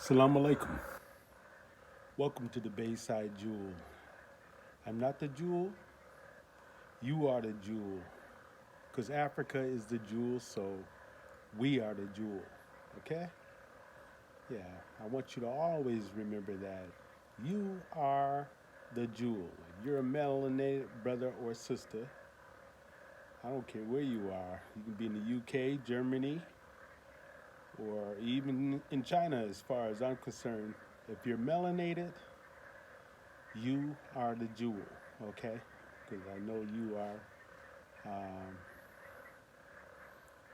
Assalamu alaikum. Welcome to the Bayside Jewel. I'm not the jewel, you are the jewel. Because Africa is the jewel, so we are the jewel. Okay? Yeah, I want you to always remember that. You are the jewel. If you're a melanated brother or sister, I don't care where you are. You can be in the UK, Germany, or even in China, as far as I'm concerned. If you're melanated, you are the jewel, okay? Because I know you are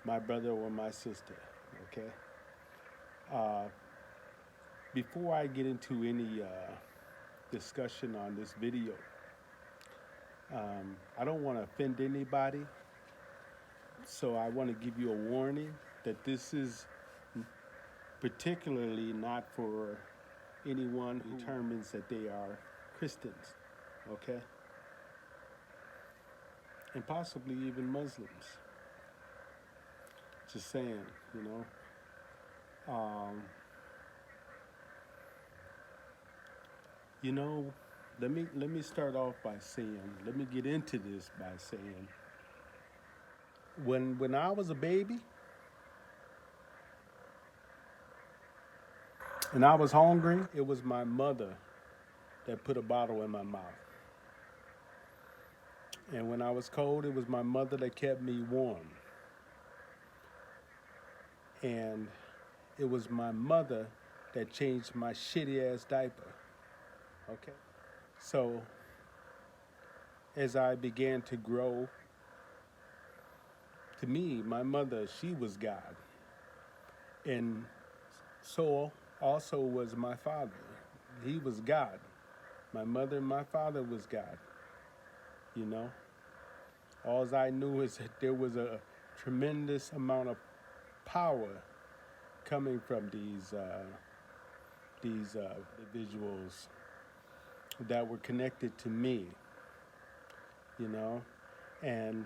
my brother or my sister, okay? Uh, Before I get into any discussion on this video, I don't want to offend anybody, so I want to give you a warning that this is particularly not for anyone who determines that they are Christians, okay? And possibly even Muslims. Just saying, you know. You know, let me start off by saying, let me get into this by saying, when I was a baby and I was hungry, it was my mother that put a bottle in my mouth. And when I was cold, it was my mother that kept me warm. And it was my mother that changed my shitty ass diaper. Okay? So as I began to grow, to me, my mother, she was God. And so also was my father. He was God. My mother and my father was God. You know? All I knew is that there was a tremendous amount of power coming from these individuals that were connected to me, you know? And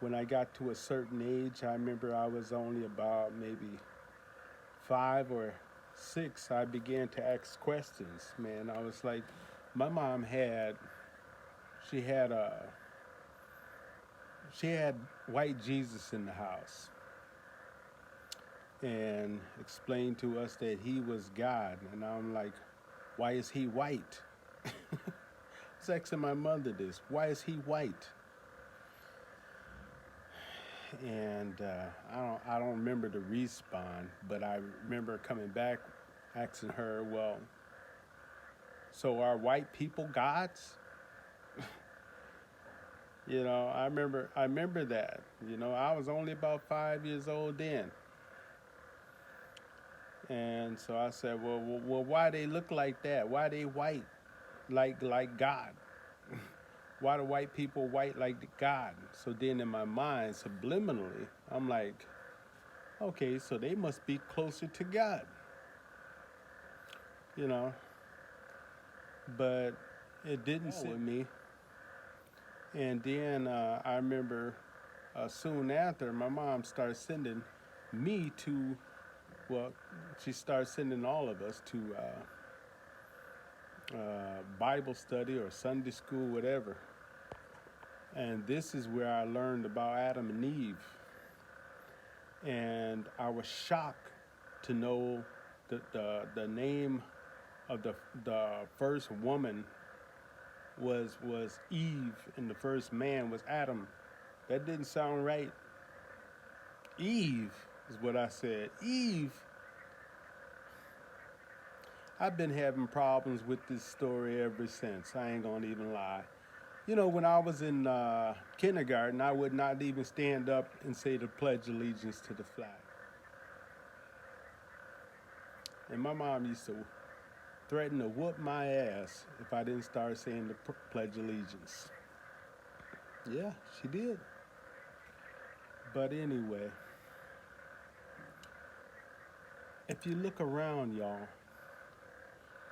when I got to a certain age, I remember I was only about maybe 5 or 6, I began to ask questions, man. I was like, my mom she had white Jesus in the house and explained to us that he was God. And I'm like, why is he white? I was asking my mother this, why is he white? And I don't remember the respawn, but I remember coming back asking her, well, so are white people gods? You know, I remember that. You know, I was only about 5 years old then. And so I said, well, why they look like that? Why they white like God? Why do white people white like God? So then in my mind, subliminally, I'm like, okay, so they must be closer to God. You know, but it didn't sit with me. And then I remember soon after, my mom started sending me to, well, she started sending all of us to Bible study or Sunday school, whatever. And this is where I learned about Adam and Eve. And I was shocked to know the name of the first woman was Eve, and the first man was Adam. That didn't sound right. Eve is what I said. Eve. I've been having problems with this story ever since. I ain't gonna even lie. You know, when I was in kindergarten, I would not even stand up and say the Pledge of Allegiance to the flag. And my mom used to threaten to whoop my ass if I didn't start saying the Pledge of Allegiance. Yeah, she did. But anyway, if you look around, y'all,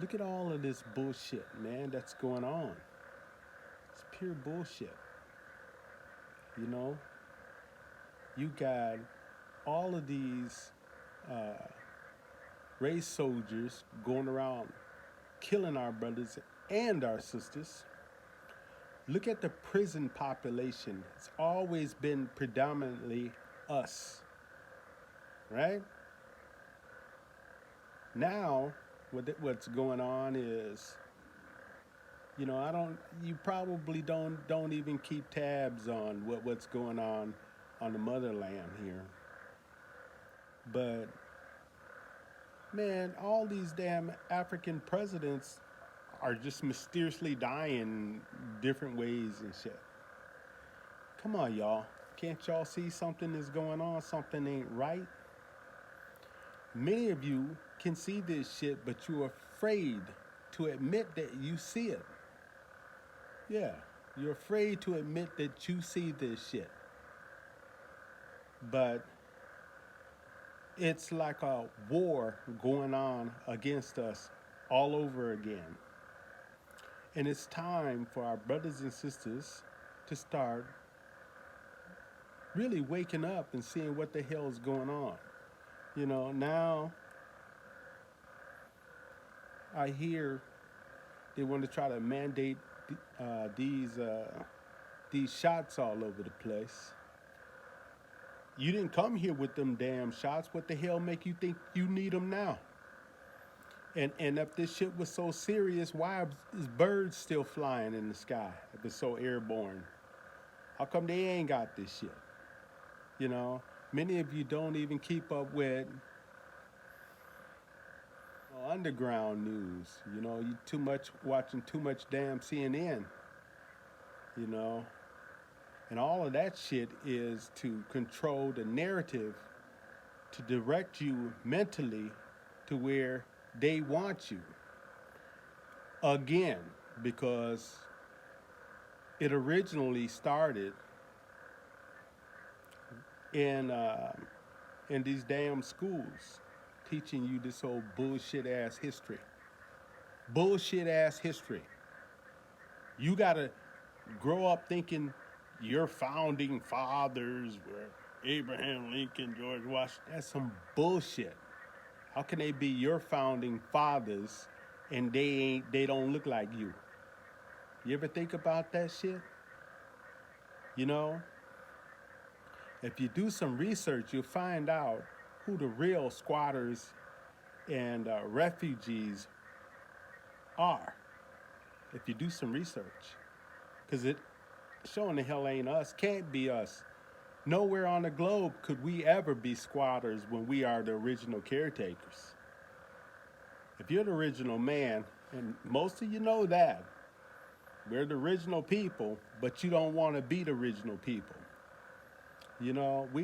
look at all of this bullshit, man, that's going on. It's pure bullshit. You know? You got all of these race soldiers going around killing our brothers and our sisters. Look at the prison population. It's always been predominantly us, right? Now, what's going on is, I don't. You probably don't even keep tabs on what's going on the motherland here. But man, all these damn African presidents are just mysteriously dying different ways and shit. Come on, y'all. Can't y'all see something is going on? Something ain't right? Many of you can see this shit, but you're afraid to admit that you see it. Yeah, you're afraid to admit that you see this shit. But it's like a war going on against us all over again. And it's time for our brothers and sisters to start really waking up and seeing what the hell is going on. Now I hear they want to try to mandate these shots all over the place. You didn't come here with them damn shots. What the hell make you think you need them now? And if this shit was so serious, why is birds still flying in the sky if it's so airborne? How come they ain't got this shit? Many of you don't even keep up with underground news. You too much watching too much damn CNN. And all of that shit is to control the narrative, to direct you mentally to where they want you. Again, because it originally started in these damn schools, teaching you this old bullshit ass history. Bullshit ass history. You gotta grow up thinking your founding fathers were Abraham Lincoln, George Washington. That's some bullshit. How can they be your founding fathers and they don't look like you? You ever think about that shit? If you do some research, you'll find out who the real squatters and refugees are. If you do some research. Because it showing the hell ain't us, can't be us. Nowhere on the globe could we ever be squatters when we are the original caretakers. If you're the original man, and most of you know that, we're the original people, but you don't want to be the original people. We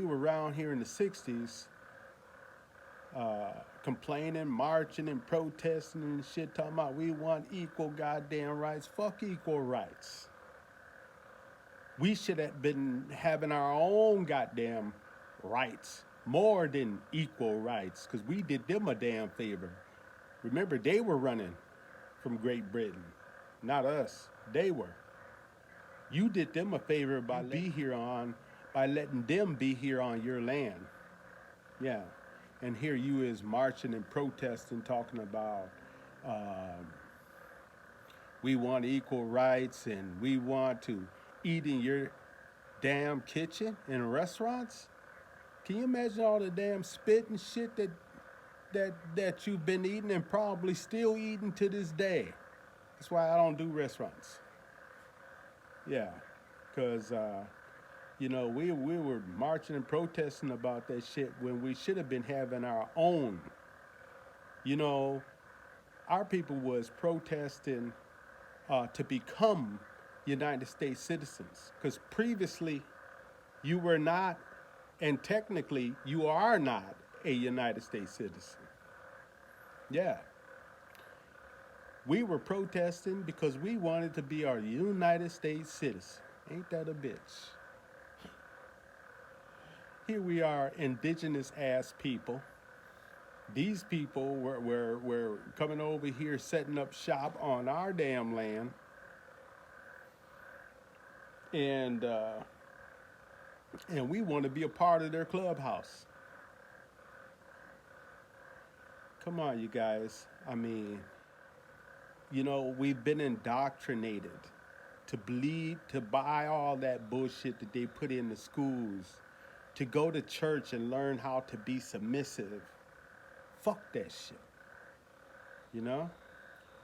were around here in the 60s complaining, marching, and protesting and shit, talking about we want equal goddamn rights. Fuck equal rights. We should have been having our own goddamn rights, more than equal rights, because we did them a damn favor. Remember, they were running from Great Britain, not us. They were. You did them a favor by letting them be here on your land. Yeah. And here you is marching and protesting, talking about we want equal rights and we want to eat in your damn kitchen in restaurants. Can you imagine all the damn spit and shit that you've been eating and probably still eating to this day? That's why I don't do restaurants. Yeah, because we were marching and protesting about that shit when we should have been having our own. Our people was protesting to become United States citizens, because previously you were not, and technically you are not a United States citizen. Yeah. We were protesting because we wanted to be our United States citizen. Ain't that a bitch? Here we are, indigenous ass people. These people were coming over here, setting up shop on our damn land. And we want to be a part of their clubhouse. Come on, you guys. I mean, we've been indoctrinated to believe, to buy all that bullshit that they put in the schools, to go to church and learn how to be submissive. Fuck that shit. You know?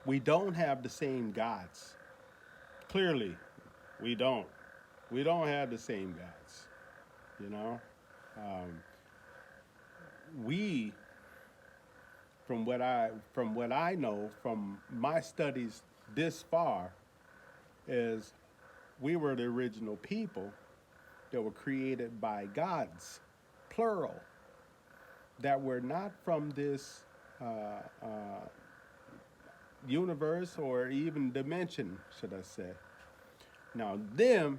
We don't have the same gods. Clearly, we don't. We don't have the same gods. You know? Um, we, from what I know from my studies this far, is we were the original people that were created by gods, plural, that were not from this universe or even dimension, should I say. Now, them,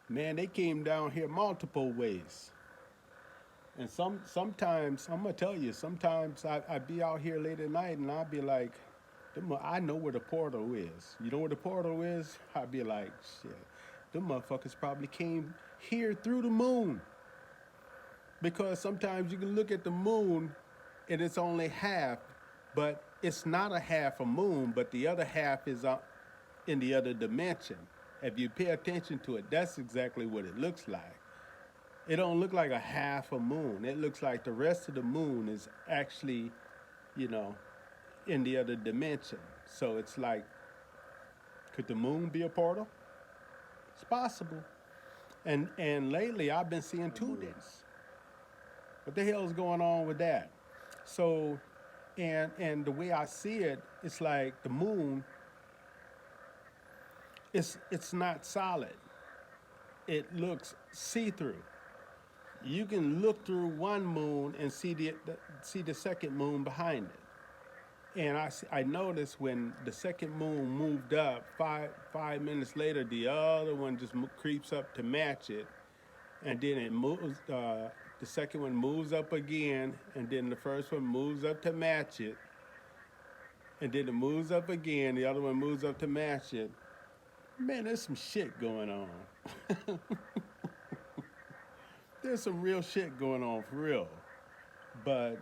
man, they came down here multiple ways. And sometimes, I'm going to tell you, sometimes I be out here late at night and I'll be like, I know where the portal is. You know where the portal is? I'd be like, shit, them motherfuckers probably came here through the moon. Because sometimes you can look at the moon and it's only half, but it's not a half a moon, but the other half is in the other dimension. If you pay attention to it, that's exactly what it looks like. It don't look like a half a moon. It looks like the rest of the moon is actually, you know, in the other dimension. So it's like, could the moon be a portal? It's possible. And lately I've been seeing two days. What the hell is going on with that? So, and the way I see it, it's like the moon. It's not solid. It looks see-through. You can look through one moon and see the second moon behind it. And I noticed when the second moon moved up, 5 minutes later, the other one just creeps up to match it, and then it moves. The second one moves up again, and then the first one moves up to match it, and then it moves up again. The other one moves up to match it. Man, there's some shit going on. There's some real shit going on for real, but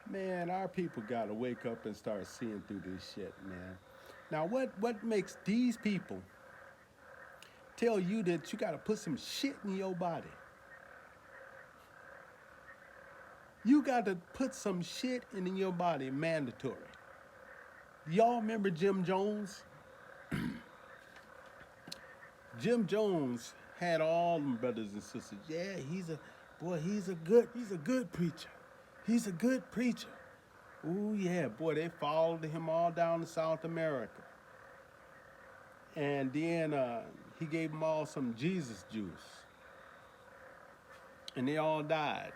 man, our people gotta wake up and start seeing through this shit, man. Now, what makes these people tell you that you gotta put some shit in your body? You gotta put some shit in your body, mandatory. Y'all remember Jim Jones? Jim Jones had all them brothers and sisters. Yeah, he's a good preacher. He's a good preacher. Ooh, yeah, boy, they followed him all down to South America. And then he gave them all some Jesus juice. And they all died.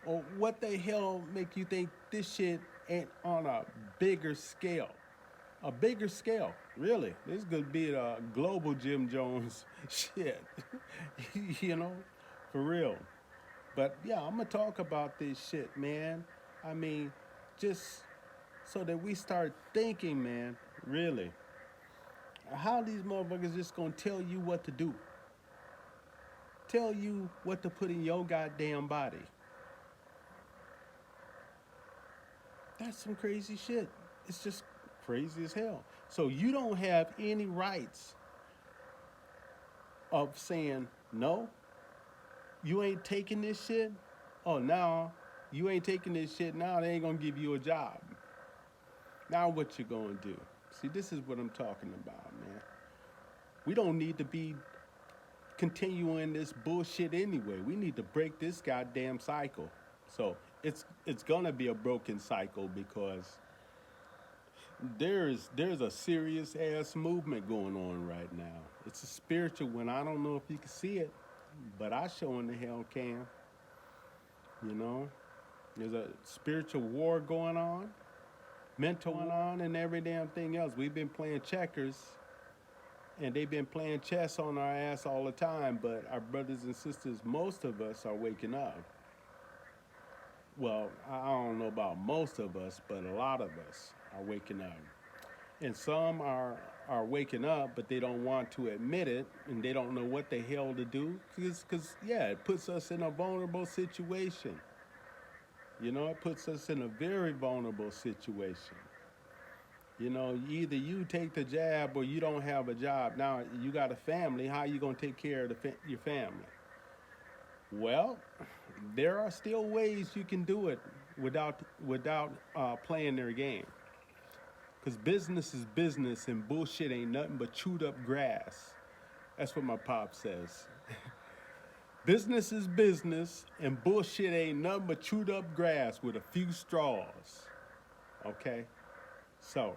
Well, what the hell make you think this shit ain't on a bigger scale? A bigger scale, really. This could be a global Jim Jones shit, for real. But yeah, I'm gonna talk about this shit, man. I mean, just so that we start thinking, man, really. How these motherfuckers just gonna tell you what to do? Tell you what to put in your goddamn body. That's some crazy shit. It's just crazy as hell. So you don't have any rights of saying, no, you ain't taking this shit. Oh, now you ain't taking this shit. Now they ain't gonna give you a job. Now what you gonna do? See, this is what I'm talking about, man. We don't need to be continuing this bullshit anyway. We need to break this goddamn cycle. So it's gonna be a broken cycle because there's a serious ass movement going on right now. It's a spiritual one. I don't know if you can see it, but I sure in the hell can. You know, there's a spiritual war going on, mental going on, and every damn thing else. We've been playing checkers, and they've been playing chess on our ass all the time. But our brothers and sisters, most of us are waking up. Well, I don't know about most of us, but a lot of us are waking up. And some are are waking up, but they don't want to admit it, and they don't know what the hell to do. Because yeah, it puts us in a vulnerable situation. You know, it puts us in a very vulnerable situation. You know, either you take the jab or you don't have a job. Now you got a family. How you gonna take care of your family? Well, there are still ways you can do it without playing their game. Because business is business and bullshit ain't nothing but chewed up grass. That's what my pop says. Business is business and bullshit ain't nothing but chewed up grass with a few straws. Okay? So,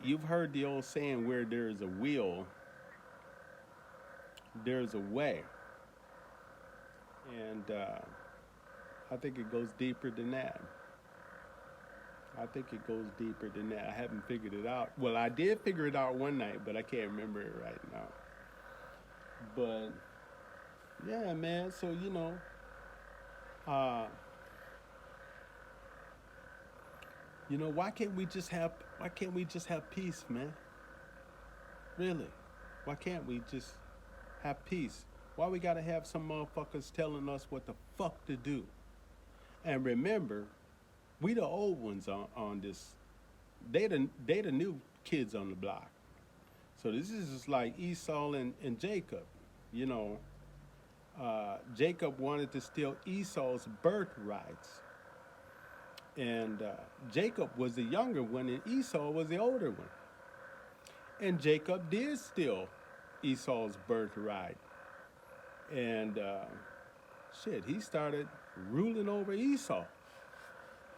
you've heard the old saying, where there is a will, there's a way. And I think it goes deeper than that. I think it goes deeper than that. I haven't figured it out. Well, I did figure it out one night, but I can't remember it right now. But yeah, man. So uh, why can't we just have peace, man? Really? Why can't we just have peace? Why we gotta have some motherfuckers telling us what the fuck to do? And remember, we the old ones on this. They the new kids on the block. So this is just like Esau and Jacob. You know, Jacob wanted to steal Esau's birthrights. And Jacob was the younger one and Esau was the older one. And Jacob did steal Esau's birthright. And he started ruling over Esau.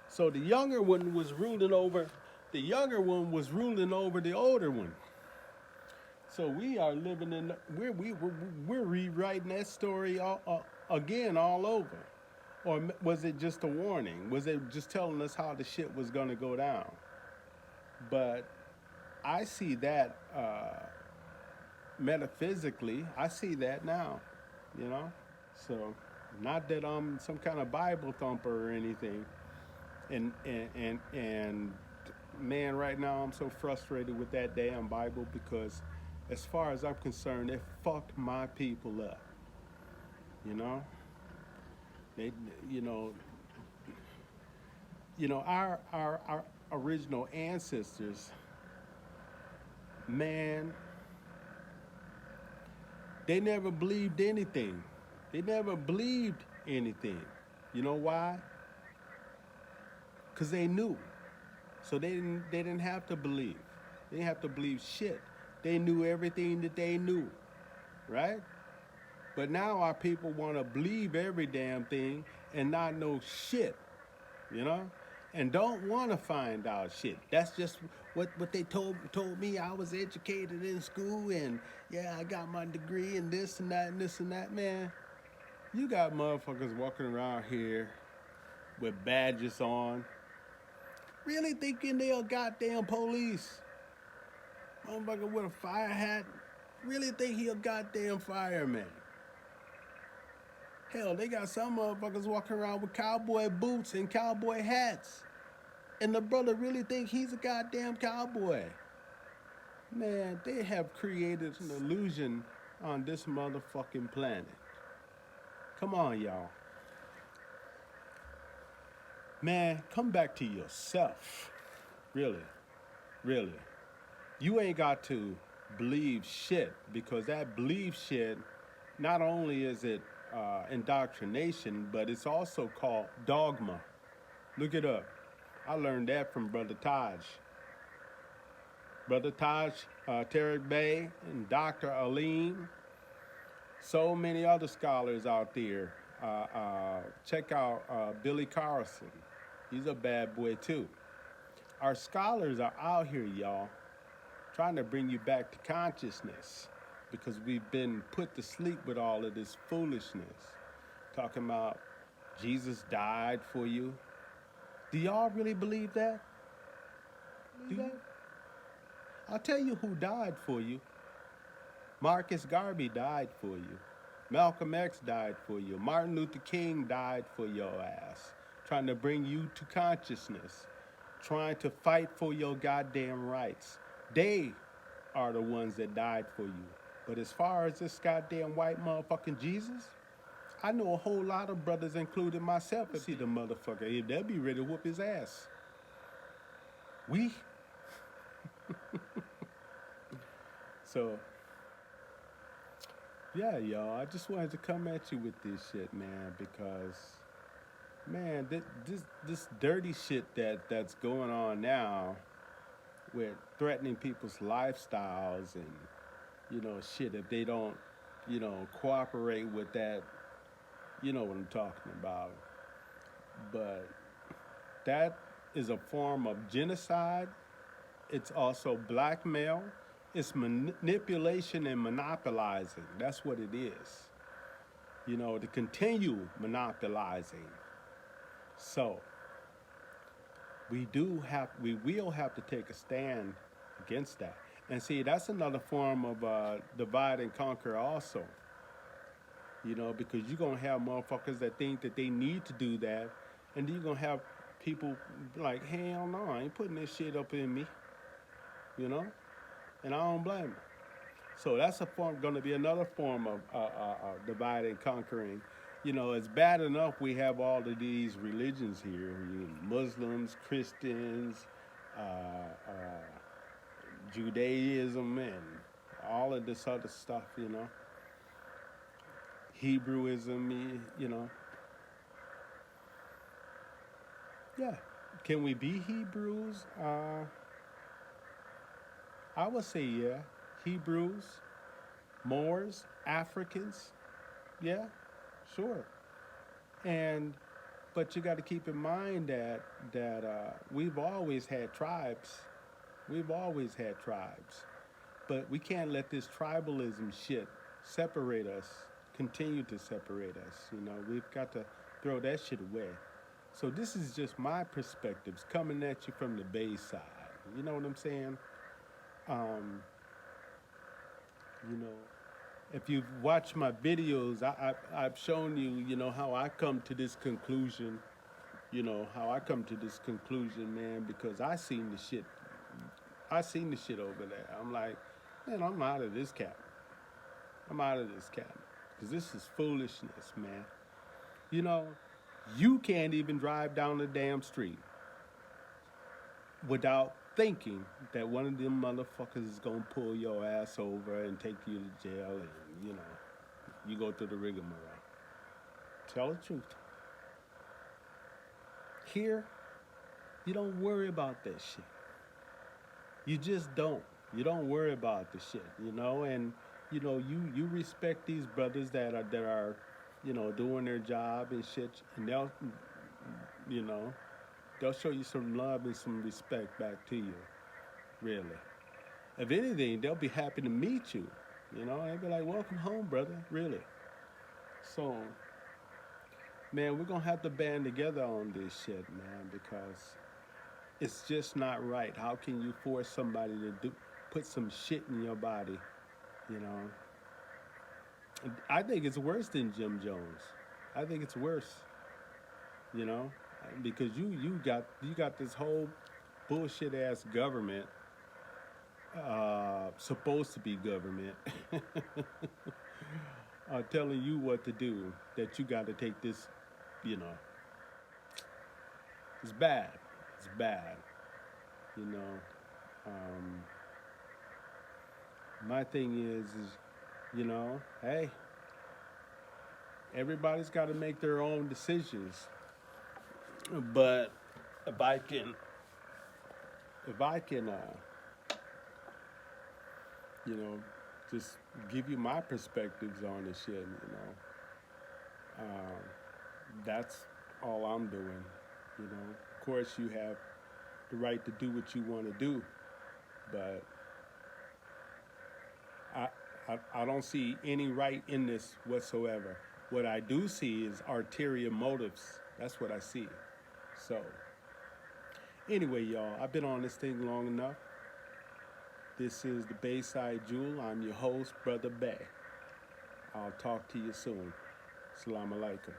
So the younger one was ruling over the older one. So we are living in we're rewriting that story again all over. Or was it just a warning? Was it just telling us how the shit was going to go down? But I see that metaphysically. I see that now, you know? So not that I'm some kind of Bible thumper or anything. And man, right now I'm so frustrated with that damn Bible because as far as I'm concerned, it fucked my people up. You know? They, our original ancestors, man, they never believed anything. They never believed anything. You know why? Because they knew. So they didn't have to believe. They didn't have to believe shit. They knew everything that they knew, right? But now our people want to believe every damn thing and not know shit, you know? And don't want to find out shit. That's just what they told me. I was educated in school and yeah, I got my degree and this and that and this and that. Man, you got motherfuckers walking around here with badges on, really thinking they are goddamn police. Motherfucker with a fire hat, really think he a goddamn fireman. Hell, they got some motherfuckers walking around with cowboy boots and cowboy hats. And the brother really think he's a goddamn cowboy. Man, they have created an illusion on this motherfucking planet. Come on, y'all. Man, come back to yourself. Really, really. You ain't got to believe shit because that believe shit, not only is it indoctrination, but it's also called dogma. Look it up. I learned that from Brother Taj. Brother Taj, Tarek Bey, and Dr. Alim. So many other scholars out there. Check out Billy Carlson. He's a bad boy too. Our scholars are out here, y'all, trying to bring you back to consciousness because we've been put to sleep with all of this foolishness. Talking about Jesus died for you. Do y'all really believe that? I'll tell you who died for you. Marcus Garvey died for you. Malcolm X died for you. Martin Luther King died for your ass, trying to bring you to consciousness. trying to fight for your goddamn rights. They are the ones that died for you. But as far as this goddamn white motherfucking Jesus, I know a whole lot of brothers, including myself, if see the motherfucker, if they'll be ready to whoop his ass. We. So, yeah, y'all, I just wanted to come at you with this shit, man, because, man, this dirty shit that's going on now with threatening people's lifestyles and, shit, if they don't, cooperate with that, you know what I'm talking about. But that is a form of genocide. It's also blackmail. It's manipulation and monopolizing. That's what it is. To continue monopolizing. So we will have to take a stand against that. And see, that's another form of divide and conquer also. Because you're going to have motherfuckers that think that they need to do that. And then you're going to have people like, hell no, I ain't putting this shit up in me. And I don't blame them. So that's going to be another form of divide and conquering. It's bad enough we have all of these religions here, Muslims, Christians, Judaism, and all of this other stuff, Hebrewism, Yeah. Can we be Hebrews? I would say yeah. Hebrews, Moors, Africans, yeah, sure. But you got to keep in mind that we've always had tribes. We've always had tribes. But we can't let this tribalism shit separate us, continue to separate us. We've got to throw that shit away. So this is just my perspectives coming at you from the Bay side. You know what I'm saying? If you've watched my videos, I've shown you, how I come to this conclusion. How I come to this conclusion, man, because I seen the shit. I seen the shit over there. I'm like, man, I'm out of this cabin. I'm out of this cabin. Because this is foolishness, man. You can't even drive down the damn street without thinking that one of them motherfuckers is gonna pull your ass over and take you to jail and, you go through the rigmarole. Tell the truth. Here, you don't worry about that shit. You just don't. You don't worry about the shit, and you respect these brothers that are doing their job and shit, and they'll show you some love and some respect back to you, really. If anything, they'll be happy to meet you, they'll be like, welcome home, brother, really. So, man, we're going to have to band together on this shit, man, because it's just not right. How can you force somebody to put some shit in your body, I think it's worse than Jim Jones. I think it's worse, because you got this whole bullshit ass government, supposed to be government, telling you what to do. That you got to take this, it's bad. It's bad, My thing is, hey, everybody's got to make their own decisions. But if I can, just give you my perspectives on this shit, that's all I'm doing. Of course, you have the right to do what you want to do, but I don't see any right in this whatsoever. What I do see is ulterior motives. That's what I see. So, anyway, y'all, I've been on this thing long enough. This is the Bayside Jewel. I'm your host, Brother Bay. I'll talk to you soon. Assalamu alaikum.